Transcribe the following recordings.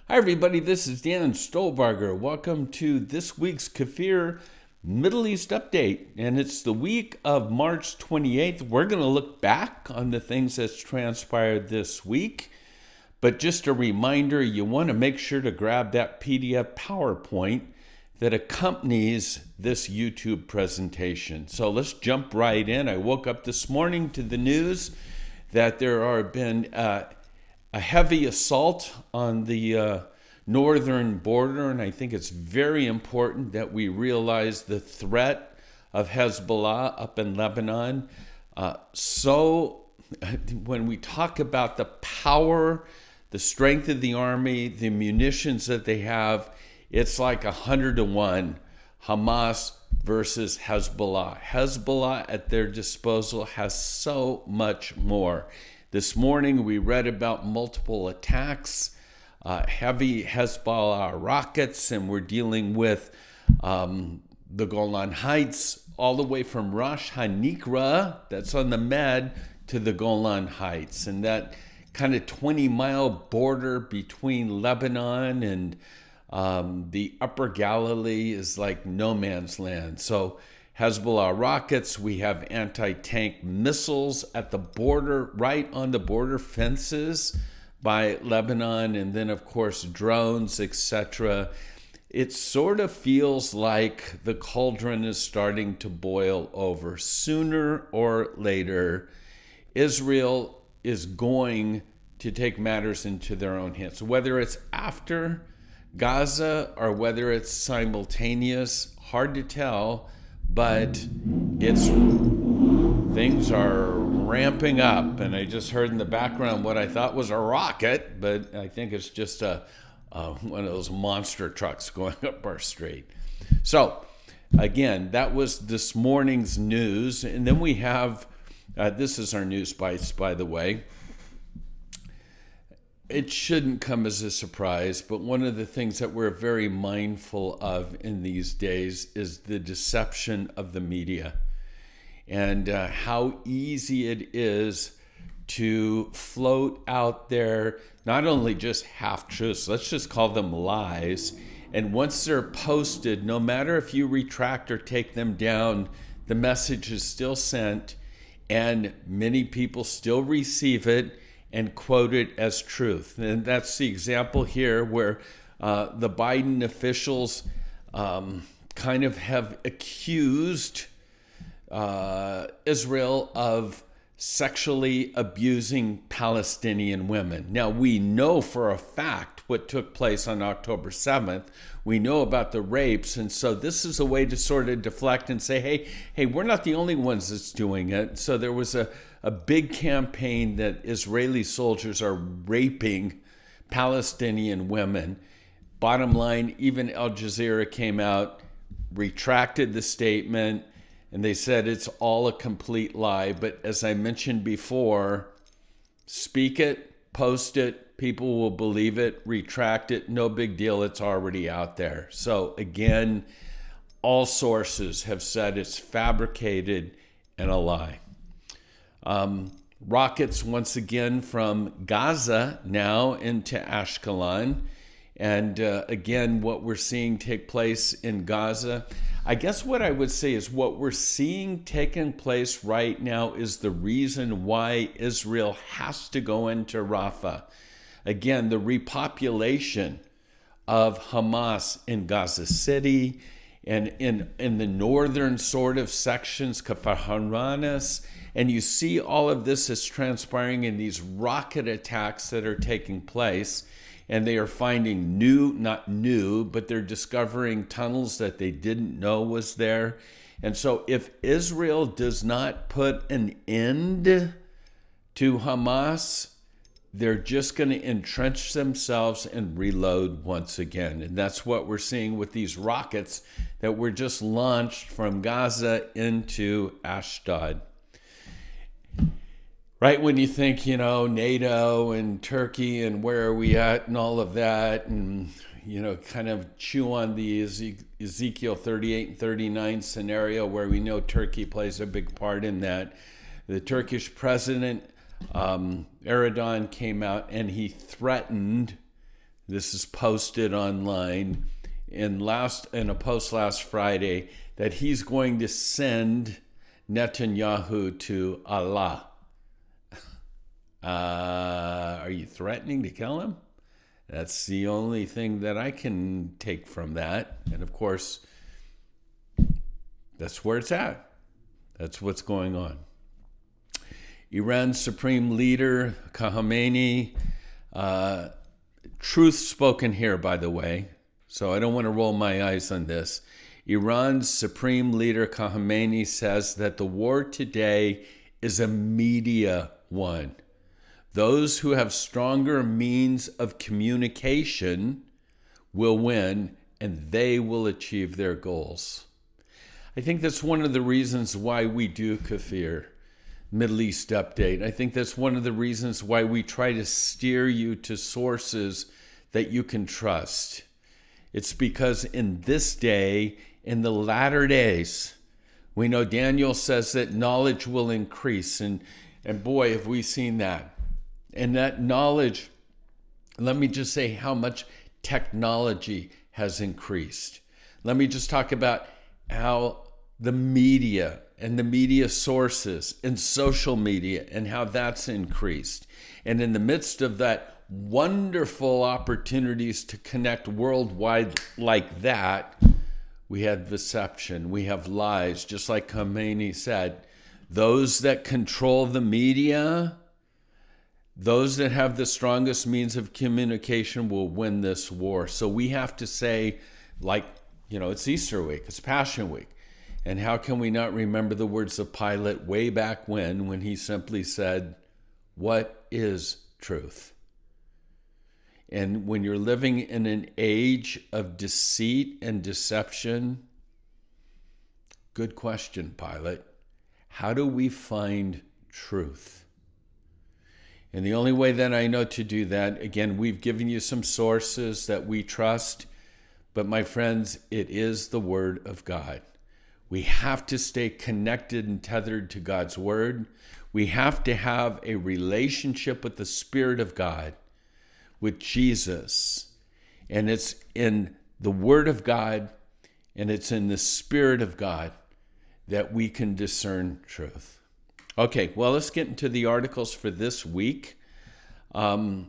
Hi everybody, this is Dan Stolbarger. Welcome to this week's KFIR Middle East Update. And it's the week of March 28th. We're going to look back on the things that's transpired this week. But just a reminder, you want to make sure to grab that PDF PowerPoint that accompanies this YouTube presentation. So let's jump right in. I woke up this morning to the news that there have been a heavy assault on the northern border, and I think it's very important that we realize the threat of Hezbollah up in Lebanon. So when we talk about the power, the strength of the army, the munitions that they have, it's like 100-1 Hamas versus Hezbollah. Hezbollah at their disposal has so much more. This morning, we read about multiple attacks, heavy Hezbollah rockets, and we're dealing with the Golan Heights, all the way from Rosh HaNikra, that's on the Med, to the Golan Heights. And that kind of 20-mile border between Lebanon and the Upper Galilee is like no man's land. So Hezbollah rockets, we have anti-tank missiles at the border, right on the border fences by Lebanon, and then of course drones, etc. It sort of feels like the cauldron is starting to boil over. Sooner or later, Israel is going to take matters into their own hands, whether it's after Gaza or whether it's simultaneous, hard to tell. But things are ramping up, and I just heard in the background what I thought was a rocket, but I think it's just one of those monster trucks going up our street. So, again, that was this morning's news, and then we have, this is our news bites, by the way. It shouldn't come as a surprise, but one of the things that we're very mindful of in these days is the deception of the media and how easy it is to float out there not only just half-truths, let's just call them lies, and once they're posted, no matter if you retract or take them down, the message is still sent, and many people still receive it and quote it as truth. And that's the example here where the Biden officials kind of have accused Israel of sexually abusing Palestinian women. Now, we know for a fact what took place on October 7th. We know about the rapes, and so this is a way to sort of deflect and say, hey, we're not the only ones that's doing it. So there was a big campaign that Israeli soldiers are raping Palestinian women. Bottom line, even Al Jazeera came out, retracted the statement, and they said it's all a complete lie. But as I mentioned before, speak it, post it, people will believe it, retract it, no big deal, it's already out there. So again, all sources have said it's fabricated and a lie. Rockets once again from Gaza now into Ashkelon. And again, what we're seeing take place in Gaza, I guess what I would say is what we're seeing taking place right now is the reason why Israel has to go into Rafah. Again, the repopulation of Hamas in Gaza City and in the northern sort of sections, KFIR, and you see all of this is transpiring in these rocket attacks that are taking place, and they are finding not new, but they're discovering tunnels that they didn't know was there. And so if Israel does not put an end to Hamas, they're just going to entrench themselves and reload once again. And that's what we're seeing with these rockets that were just launched from Gaza into Ashdod. Right when you think, NATO and Turkey and where are we at and all of that, and, kind of chew on the Ezekiel 38 and 39 scenario where we know Turkey plays a big part in that. The Turkish president Erdogan came out and he threatened This is posted online in a post last Friday, that he's going to send Netanyahu to Allah. Are you threatening to kill him? That's the only thing that I can take from that. And of course, that's where it's at. That's what's going on. Iran's supreme leader, Khamenei, truth spoken here, by the way, so I don't want to roll my eyes on this. Iran's supreme leader, Khamenei, says that the war today is a media one. Those who have stronger means of communication will win, and they will achieve their goals. I think that's one of the reasons why we do KFIR, Middle East Update. I think that's one of the reasons why we try to steer you to sources that you can trust. It's because in this day, in the latter days, we know Daniel says that knowledge will increase. And boy, have we seen that. And that knowledge, let me just say how much technology has increased. Let me just talk about how the media and the media sources and social media and how that's increased. And in the midst of that, wonderful opportunities to connect worldwide like that, we had deception, we have lies, just like Khamenei said. Those that control the media, those that have the strongest means of communication will win this war. So we have to say, like, it's Easter week, it's Passion Week. And how can we not remember the words of Pilate way back when he simply said, what is truth? And when you're living in an age of deceit and deception, good question, Pilate. How do we find truth? And the only way that I know to do that, again, we've given you some sources that we trust, but my friends, it is the Word of God. We have to stay connected and tethered to God's Word. We have to have a relationship with the Spirit of God, with Jesus. And it's in the Word of God and it's in the Spirit of God that we can discern truth. Okay, well, let's get into the articles for this week. Kamala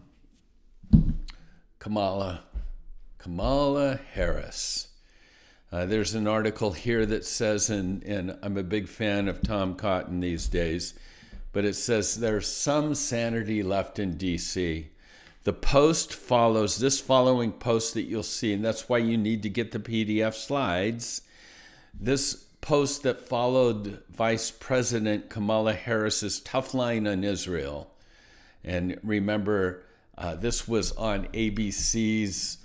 Harris. There's an article here that says, and I'm a big fan of Tom Cotton these days, but it says there's some sanity left in D.C. The post follows this following post that you'll see, and that's why you need to get the PDF slides. This post that followed Vice President Kamala Harris's tough line on Israel. And remember, this was on ABC's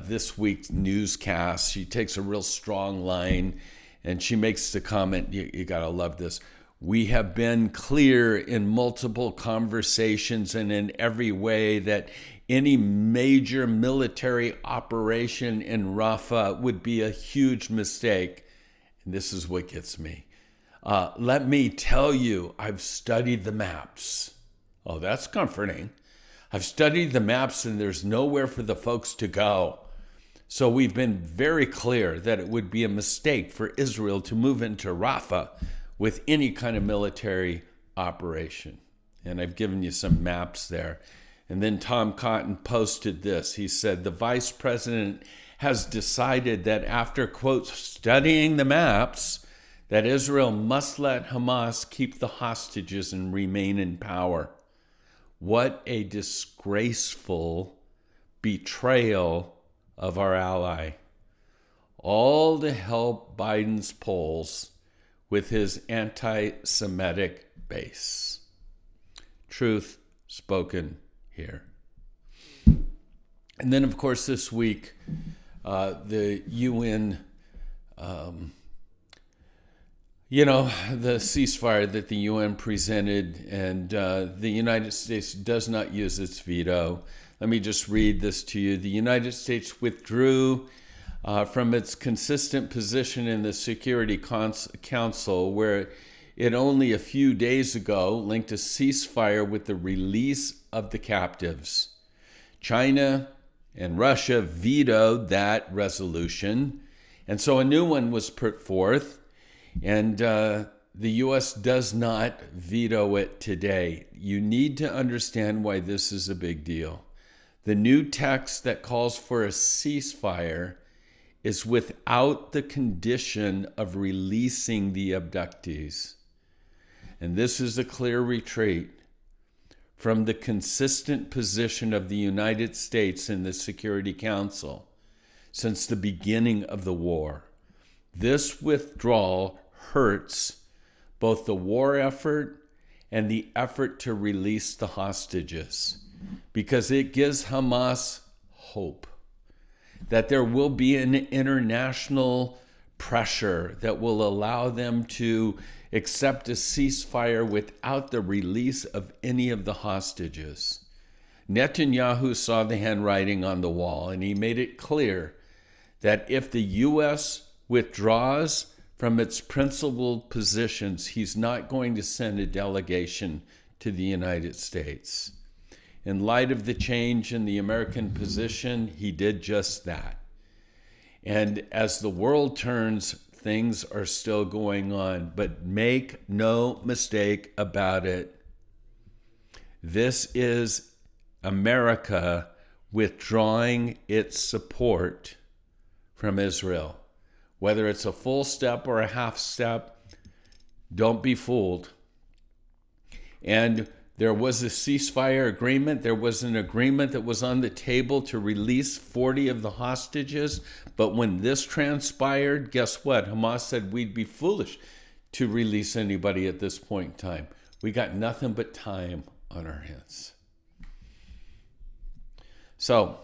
this week's newscast. She takes a real strong line, and she makes the comment, you gotta love this. We have been clear in multiple conversations and in every way that any major military operation in Rafah would be a huge mistake. And this is what gets me. Let me tell you, I've studied the maps. Oh, that's comforting. I've studied the maps and there's nowhere for the folks to go. So we've been very clear that it would be a mistake for Israel to move into Rafah with any kind of military operation. And I've given you some maps there. And then Tom Cotton posted this. He said, the vice president has decided that after, quote, studying the maps, that Israel must let Hamas keep the hostages and remain in power. What a disgraceful betrayal of our ally. All to help Biden's polls with his anti-Semitic base. Truth spoken here. And then, of course, this week, the UN, the ceasefire that the UN presented, and the United States does not use its veto. Let me just read this to you. The United States withdrew from its consistent position in the Security Council, where it only a few days ago linked a ceasefire with the release of the captives. China and Russia vetoed that resolution. And so a new one was put forth, and the U.S. does not veto it today. You need to understand why this is a big deal. The new text that calls for a ceasefire is without the condition of releasing the abductees. And this is a clear retreat from the consistent position of the United States in the Security Council since the beginning of the war. This withdrawal hurts both the war effort and the effort to release the hostages, because it gives Hamas hope that there will be an international pressure that will allow them to accept a ceasefire without the release of any of the hostages. Netanyahu saw the handwriting on the wall, and he made it clear that if the U.S. withdraws from its principled positions, he's not going to send a delegation to the United States. In light of the change in the American position, he did just that. And as the world turns, things are still going on. But make no mistake about it. This is America withdrawing its support from Israel. Whether it's a full step or a half step, don't be fooled. And there was a ceasefire agreement. There was an agreement that was on the table to release 40 of the hostages. But when this transpired, guess what? Hamas said we'd be foolish to release anybody at this point in time. We got nothing but time on our hands. So,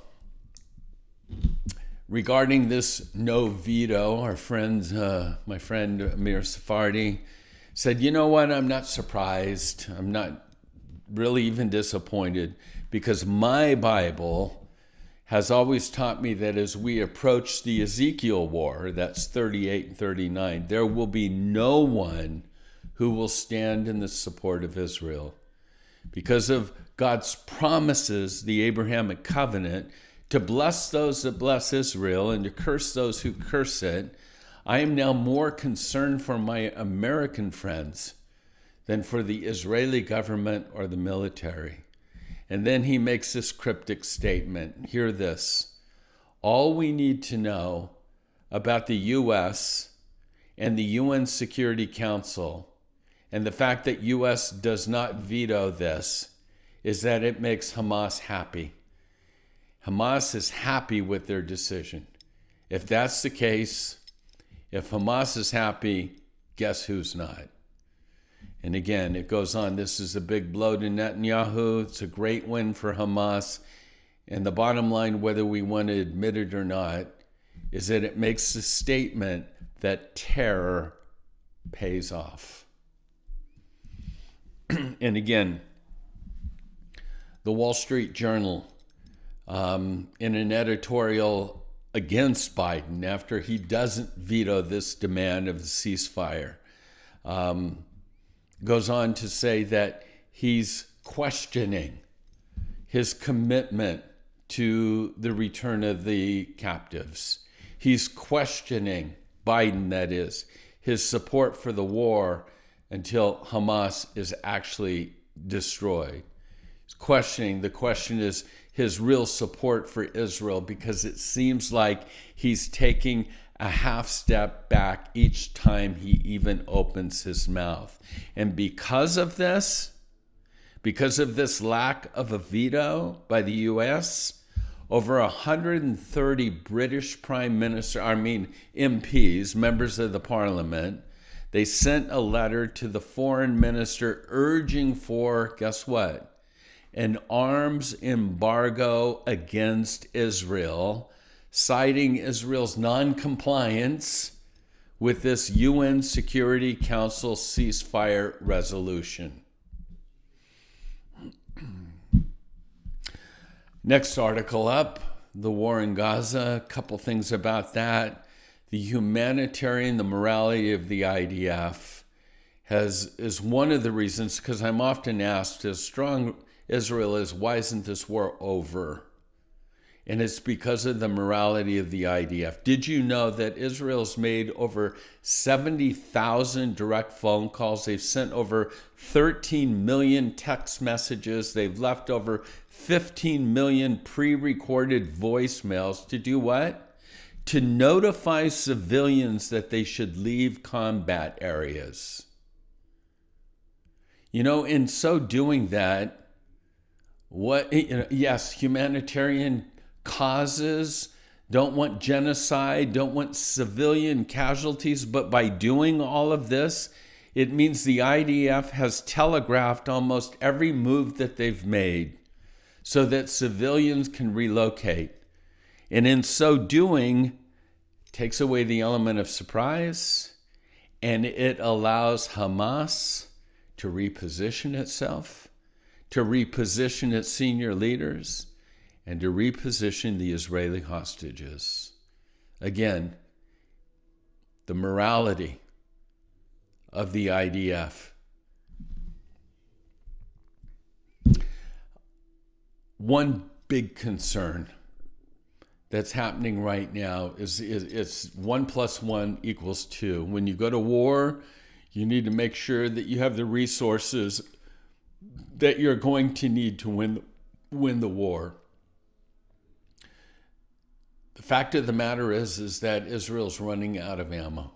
regarding this no veto, my friend Amir Safari said, you know what? I'm not surprised. I'm not really even disappointed, because my Bible has always taught me that as we approach the Ezekiel war, that's 38 and 39, there will be no one who will stand in the support of Israel. Because of God's promises, the Abrahamic covenant, to bless those that bless Israel and to curse those who curse it, I am now more concerned for my American friends than for the Israeli government or the military. And then he makes this cryptic statement. Hear this. All we need to know about the U.S. and the UN Security Council and the fact that U.S. does not veto this is that it makes Hamas happy. Hamas is happy with their decision. If that's the case, if Hamas is happy, guess who's not? And again, it goes on. This is a big blow to Netanyahu. It's a great win for Hamas. And the bottom line, whether we want to admit it or not, is that it makes a statement that terror pays off. And again, the Wall Street Journal, in an editorial against Biden after he doesn't veto this demand of the ceasefire, goes on to say that he's questioning his commitment to the return of the captives. He's questioning, Biden that is, his support for the war until Hamas is actually destroyed. He's questioning, the question is his real support for Israel, because it seems like he's taking a half step back each time he even opens his mouth. And because of this lack of a veto by the U.S., over 130 British MPs, members of the parliament, they sent a letter to the foreign minister urging for, guess what? An arms embargo against Israel, citing Israel's non-compliance with this UN Security Council ceasefire resolution. Next article up, the war in Gaza, a couple things about that. The humanitarian, the morality of the IDF is one of the reasons, because I'm often asked, as strong Israel is, why isn't this war over? And it's because of the morality of the IDF. Did you know that Israel's made over 70,000 direct phone calls? They've sent over 13 million text messages. They've left over 15 million pre-recorded voicemails to do what? To notify civilians that they should leave combat areas. You know, in so doing that, yes, humanitarian causes don't want genocide, don't want civilian casualties, but by doing all of this, it means the IDF has telegraphed almost every move that they've made so that civilians can relocate. And in so doing, takes away the element of surprise, and it allows Hamas to reposition itself, to reposition its senior leaders, and to reposition the Israeli hostages. Again, the morality of the IDF. One big concern that's happening right now is it's 1 + 1 = 2. When you go to war, you need to make sure that you have the resources that you're going to need to win the war. The fact of the matter is that Israel's running out of ammo.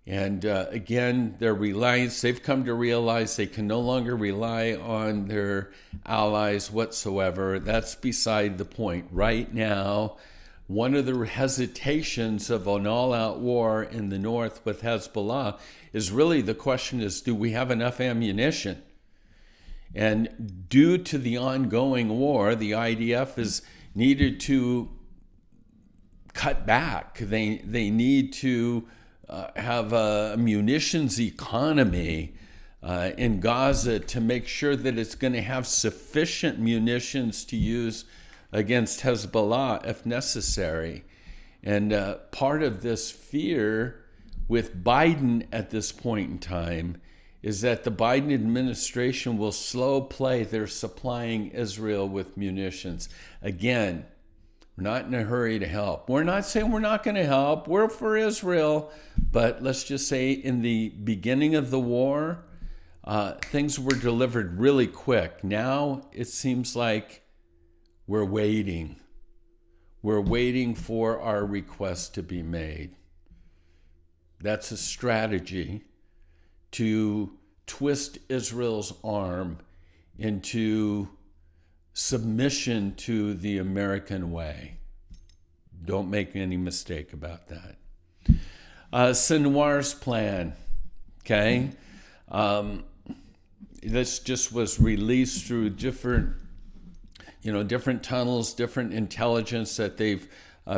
And again, their reliance, they've come to realize they can no longer rely on their allies whatsoever. That's beside the point. Right now, one of the hesitations of an all-out war in the north with Hezbollah is really the question is, do we have enough ammunition? And due to the ongoing war, the IDF is needed to cut back. They need to have a munitions economy in Gaza to make sure that it's going to have sufficient munitions to use against Hezbollah if necessary. And part of this fear with Biden at this point in time is that the Biden administration will slow play their supplying Israel with munitions. Again, we're not in a hurry to help. We're not saying we're not going to help. We're for Israel. But let's just say in the beginning of the war, things were delivered really quick. Now it seems like we're waiting. We're waiting for our request to be made. That's a strategy to twist Israel's arm into submission to the American way. Don't make any mistake about that. Sinwar's plan, okay? This just was released through different tunnels, different intelligence that they've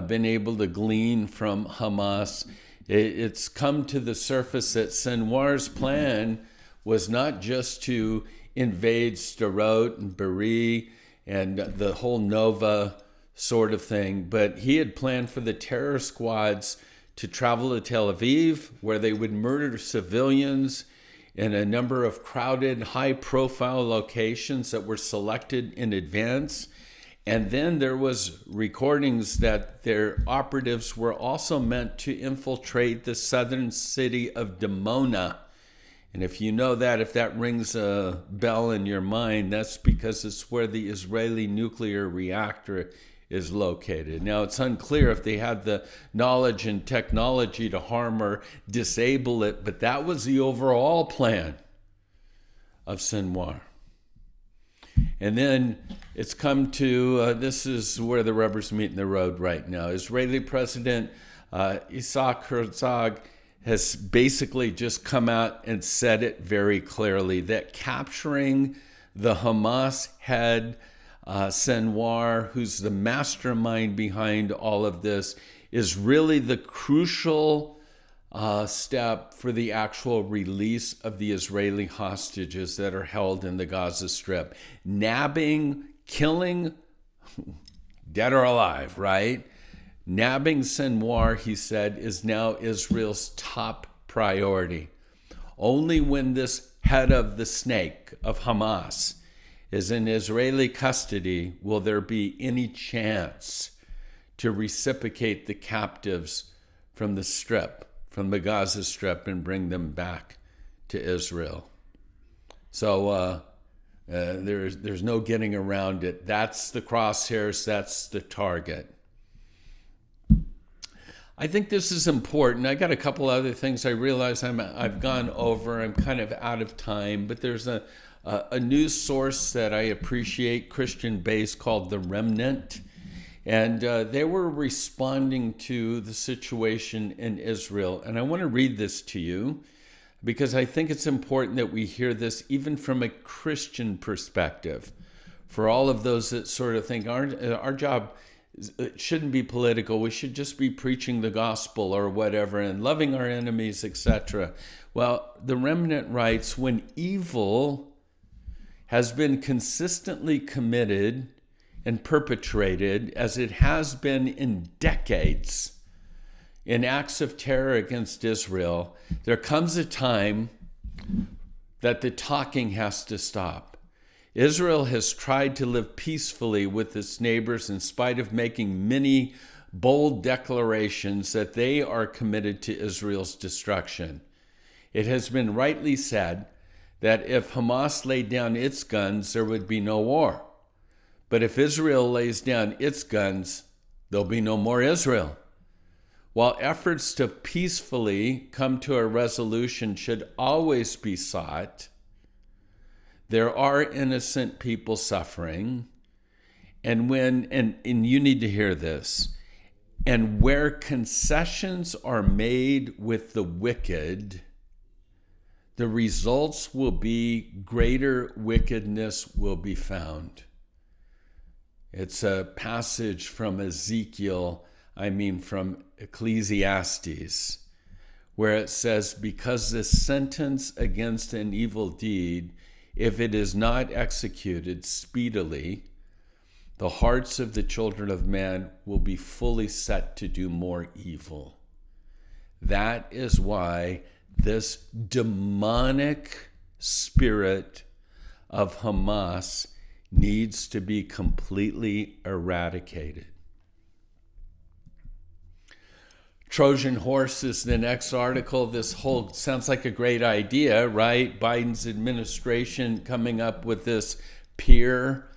been able to glean from Hamas. It's come to the surface that Sinwar's plan was not just to invade Sderot and Be'eri and the whole Nova sort of thing, but he had planned for the terror squads to travel to Tel Aviv, where they would murder civilians in a number of crowded, high-profile locations that were selected in advance. And then there was recordings that their operatives were also meant to infiltrate the southern city of Dimona. And if you know that, if that rings a bell in your mind, that's because it's where the Israeli nuclear reactor is located. Now, it's unclear if they had the knowledge and technology to harm or disable it, but that was the overall plan of Sinwar. And then it's come to, this is where the rubber's meeting the road right now. Israeli President Isaac Herzog has basically just come out and said it very clearly, that capturing the Hamas head, Sinwar, who's the mastermind behind all of this, is really the crucial step for the actual release of the Israeli hostages that are held in the Gaza Strip. Nabbing, killing, dead or alive, right? Nabbing Sinwar, he said, is now Israel's top priority. Only when this head of the snake of Hamas is in Israeli custody, will there be any chance to reciprocate the captives from the Strip, from the Gaza Strip, and bring them back to Israel? So there's no getting around it. That's the crosshairs, that's the target. I think this is important. I got a couple other things I realize I've gone over. I'm kind of out of time, but there's a news source that I appreciate, Christian-based, called The Remnant. And they were responding to the situation in Israel. And I want to read this to you because I think it's important that we hear this even from a Christian perspective. For all of those that sort of think our job shouldn't be political, we should just be preaching the gospel or whatever and loving our enemies, etc. Well, the Remnant writes, when evil has been consistently committed and perpetrated, as it has been in decades, in acts of terror against Israel, there comes a time that the talking has to stop. Israel has tried to live peacefully with its neighbors in spite of making many bold declarations that they are committed to Israel's destruction. It has been rightly said that if Hamas laid down its guns, there would be no war. But if Israel lays down its guns, there'll be no more Israel. While efforts to peacefully come to a resolution should always be sought, there are innocent people suffering, and you need to hear this, and where concessions are made with the wicked, the results will be greater wickedness will be found. It's a passage from from Ecclesiastes, where it says, because the sentence against an evil deed, if it is not executed speedily, the hearts of the children of man will be fully set to do more evil. That is why this demonic spirit of Hamas needs to be completely eradicated. Trojan Horse is the next article. This whole sounds like a great idea, right? Biden's administration coming up with this pier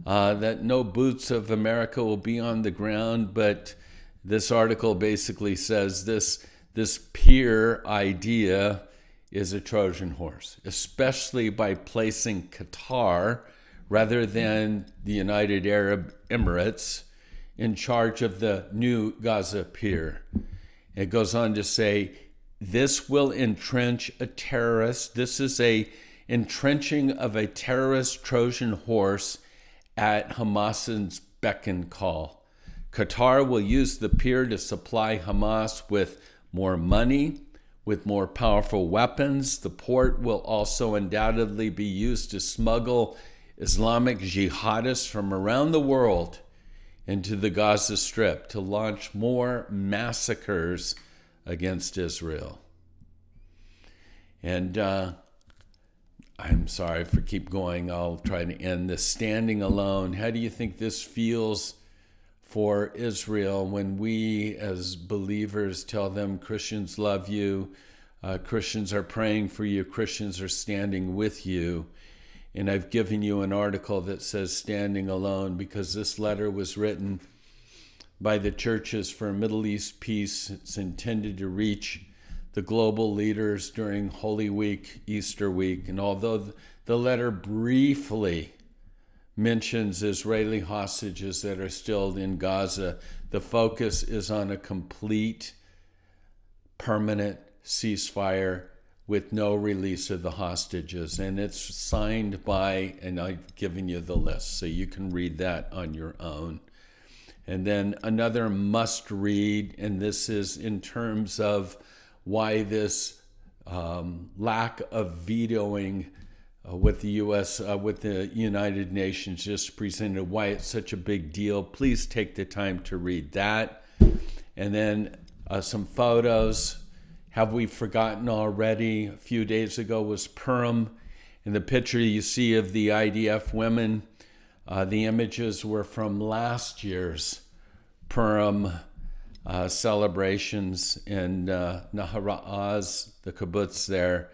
that no boots of America will be on the ground. But this article basically says this pier idea is a Trojan horse, especially by placing Qatar rather than the United Arab Emirates in charge of the new Gaza pier. It goes on to say, this will entrench a terrorist. This is a entrenching of a terrorist Trojan horse at Hamas's beck and call. Qatar will use the pier to supply Hamas with more money, with more powerful weapons. The port will also undoubtedly be used to smuggle Islamic jihadists from around the world into the Gaza Strip to launch more massacres against Israel. And I'm sorry for keep going. I'll try to end this. Standing alone. How do you think this feels for Israel when we as believers tell them Christians love you, Christians are praying for you, Christians are standing with you? And I've given you an article that says standing alone because this letter was written by the Churches for Middle East Peace. It's intended to reach the global leaders during Holy Week, Easter week. And although the letter briefly mentions Israeli hostages that are still in Gaza, the focus is on a complete, permanent ceasefire with no release of the hostages. And it's signed by, and I've given you the list, so you can read that on your own. And then another must read, and this is in terms of why this lack of vetoing with the U.S., with the United Nations just presented, why it's such a big deal. Please take the time to read that. And then some photos. Have we forgotten already? A few days ago was Purim, In the picture you see of the IDF women, the images were from last year's Purim celebrations in Nahara'az, the kibbutz there.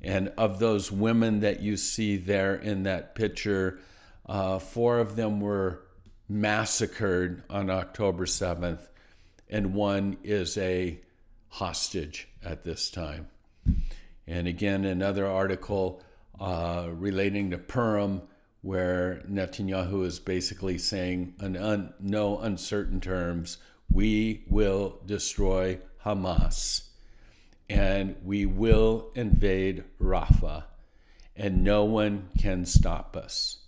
And of those women that you see there in that picture, 4 of them were massacred on October 7th, and 1 is a hostage at this time. And again, another article relating to Purim, where Netanyahu is basically saying in no uncertain terms, we will destroy Hamas and we will invade Rafah and no one can stop us.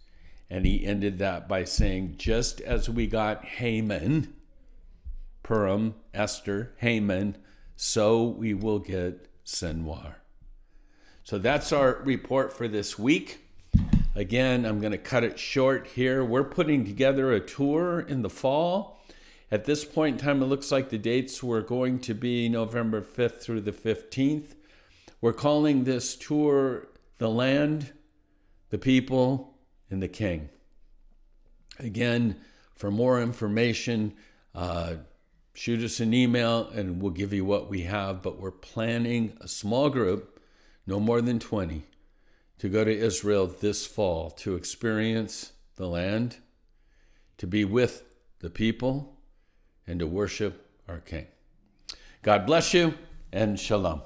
And he ended that by saying, just as we got Haman, Purim, Esther, Haman, so we will get Sinwar. So that's our report for this week. Again, I'm going to cut it short here. We're putting together a tour in the fall. At this point in time, it looks like the dates were going to be November 5th through the 15th. We're calling this tour The Land, the People, and the King. Again, for more information, shoot us an email and we'll give you what we have. But we're planning a small group, no more than 20, to go to Israel this fall to experience the land, to be with the people, and to worship our King. God bless you and shalom.